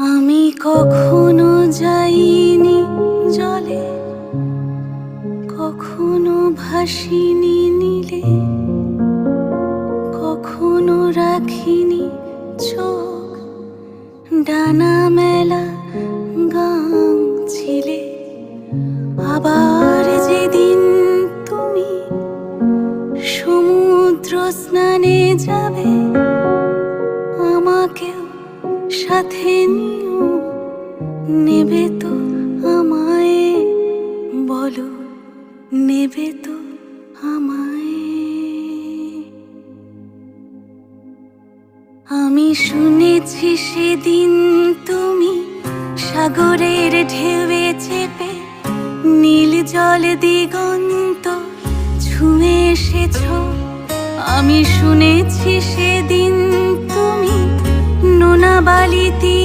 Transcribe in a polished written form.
আমি কখনো যাইনি জলে, কখনো ভাসিনি নীলে, কখনো রাখিনি চোখ ডানা মেলা গাং ছিলে। আবার যেদিন তুমি সমুদ্র স্নানে যাবে, আমাকেও সাথে নিও, নেবে তো আমায়? বলো, নেবে তো আমায়? আমি শুনেছি সেদিন তুমি সাগরের ঢেউয়ে চেপে নীল জল দিগন্ত ছুঁয়ে এসেছ। আমি শুনেছি সেদিন তুমি নোনা বালিতে